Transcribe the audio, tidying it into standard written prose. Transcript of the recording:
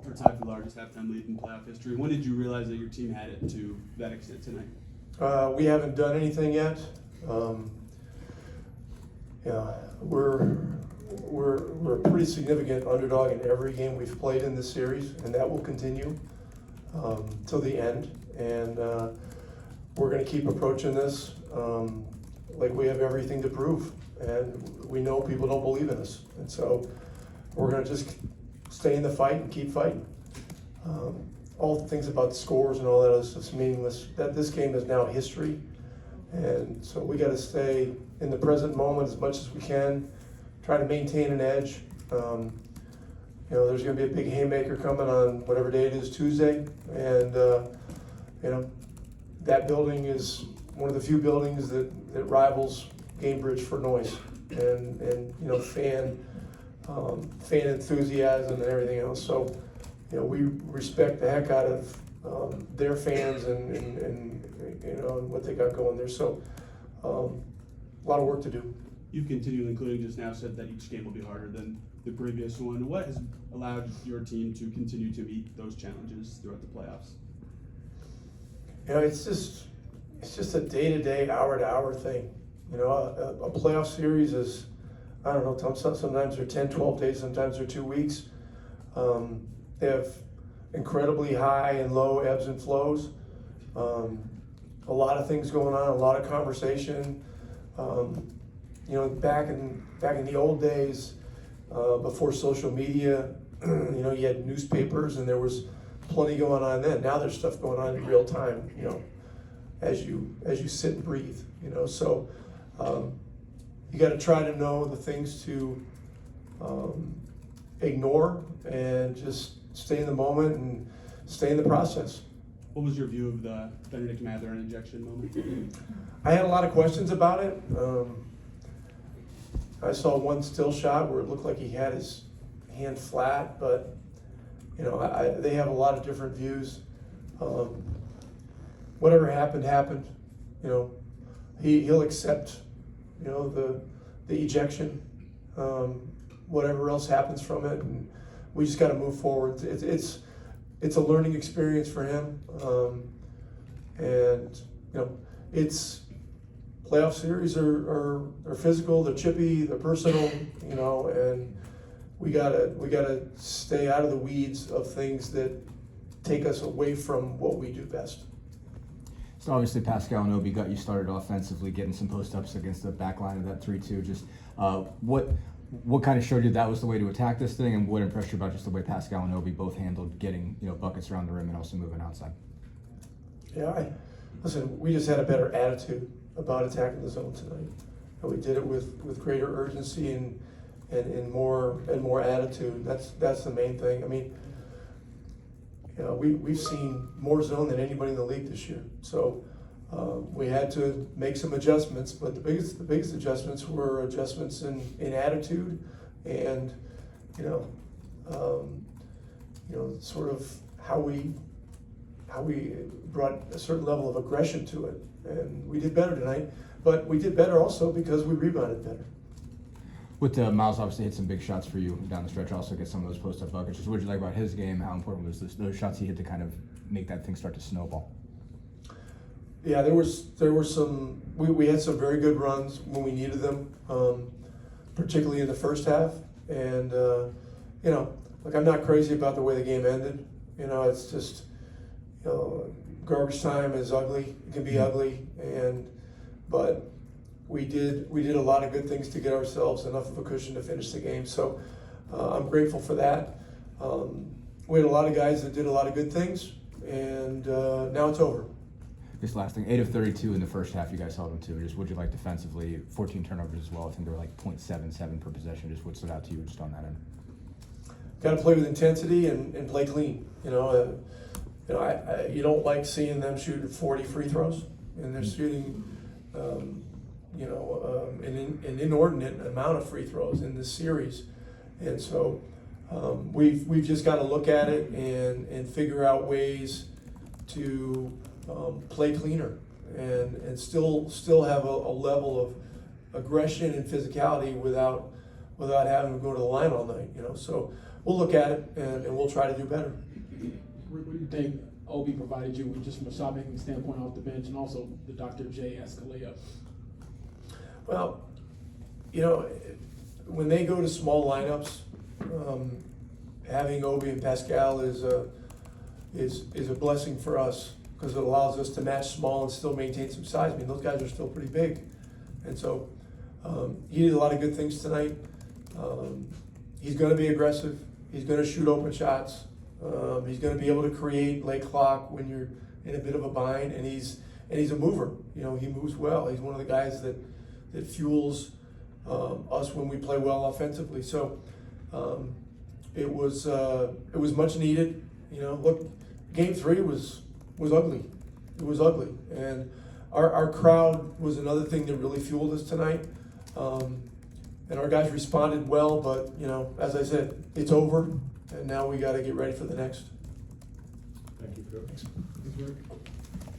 or tied for the largest halftime lead in playoff history. When did you realize that your team had it to that extent tonight? We haven't done anything yet. We're a pretty significant underdog in every game we've played in this series, and that will continue till the end. And we're going to keep approaching this like we have everything to prove, and we know people don't believe in us, and so we're going to just stay in the fight and keep fighting. All the things about the scores and all that other stuff's meaningless. That this game is now history, and so we got to stay in the present moment as much as we can. Try to maintain an edge. There's going to be a big haymaker coming on whatever day it is, Tuesday, and that building is one of the few buildings that rivals Gamebridge for noise and fan enthusiasm and everything else. So we respect the heck out of their fans and what they got going there. So a lot of work to do. You've continually, including just now, said that each game will be harder than the previous one. What has allowed your team to continue to meet those challenges throughout the playoffs? It's just a day-to-day, hour-to-hour thing. A playoff series is, I don't know, sometimes they're 10, 12 days, sometimes they're 2 weeks. They have incredibly high and low ebbs and flows. A lot of things going on, a lot of conversation. Back in the old days, before social media, you had newspapers and there was plenty going on then. Now there's stuff going on in real time, as you sit and breathe, So you got to try to know the things to ignore and just stay in the moment and stay in the process. What was your view of the Benedict Mathurin injection moment? I had a lot of questions about it. I saw one still shot where it looked like he had his hand flat, but they have a lot of different views. Whatever happened. He'll accept the ejection. Whatever else happens from it, and we just got to move forward. It's a learning experience for him, and it's playoff series are physical, they're chippy, they're personal, and we gotta stay out of the weeds of things that take us away from what we do best. So obviously Pascal and Obi got you started offensively, getting some post-ups against the back line of that 3-2. Just what kind of showed you that was the way to attack this thing, and what impressed you about just the way Pascal and Obi both handled getting buckets around the rim and also moving outside? Yeah, listen, we just had a better attitude about attacking the zone tonight, and we did it with greater urgency and more attitude. That's the main thing. I mean, we've seen more zone than anybody in the league this year, so we had to make some adjustments. But the biggest adjustments were adjustments in attitude and sort of how we brought a certain level of aggression to it. And we did better tonight, but we did better also because we rebounded better. With Miles obviously hit some big shots for you down the stretch, also get some of those post-up buckets. Just what did you like about his game? How important was those shots he hit to kind of make that thing start to snowball? Yeah, there were some. We had some very good runs when we needed them, particularly in the first half. And look, I'm not crazy about the way the game ended. It's just garbage time is ugly. It can be ugly, but we did a lot of good things to get ourselves enough of a cushion to finish the game. So I'm grateful for that. We had a lot of guys that did a lot of good things, and now it's over. This last thing, 8 of 32 in the first half, you guys held them to. Just what'd you like defensively? 14 turnovers as well. I think they were like 0.77 per possession. Just what stood out to you just on that end? Got to play with intensity and play clean. You don't like seeing them shooting 40 free throws, and they're shooting an inordinate amount of free throws in this series. And so we've just got to look at it and figure out ways to play cleaner and still have a level of aggression and physicality without having to go to the line all night. So we'll look at it and we'll try to do better. What do you think Obi provided you with, just from a shot making standpoint off the bench, and also the Dr. J Escalea? Well, you know, when they go to small lineups, having Obi and Pascal is a blessing for us, because it allows us to match small and still maintain some size. I mean, those guys are still pretty big, and so he did a lot of good things tonight. He's going to be aggressive. He's going to shoot open shots. He's going to be able to create late clock when you're in a bit of a bind, and he's a mover. You know, he moves well. He's one of the guys that fuels us when we play well offensively. So it was much needed. You know, look, Game 3 was ugly. It was ugly, and our crowd was another thing that really fueled us tonight. And our guys responded well, but you know, as I said, it's over, and now we got to get ready for the next. Thank you, Coach. Thanks, Rick.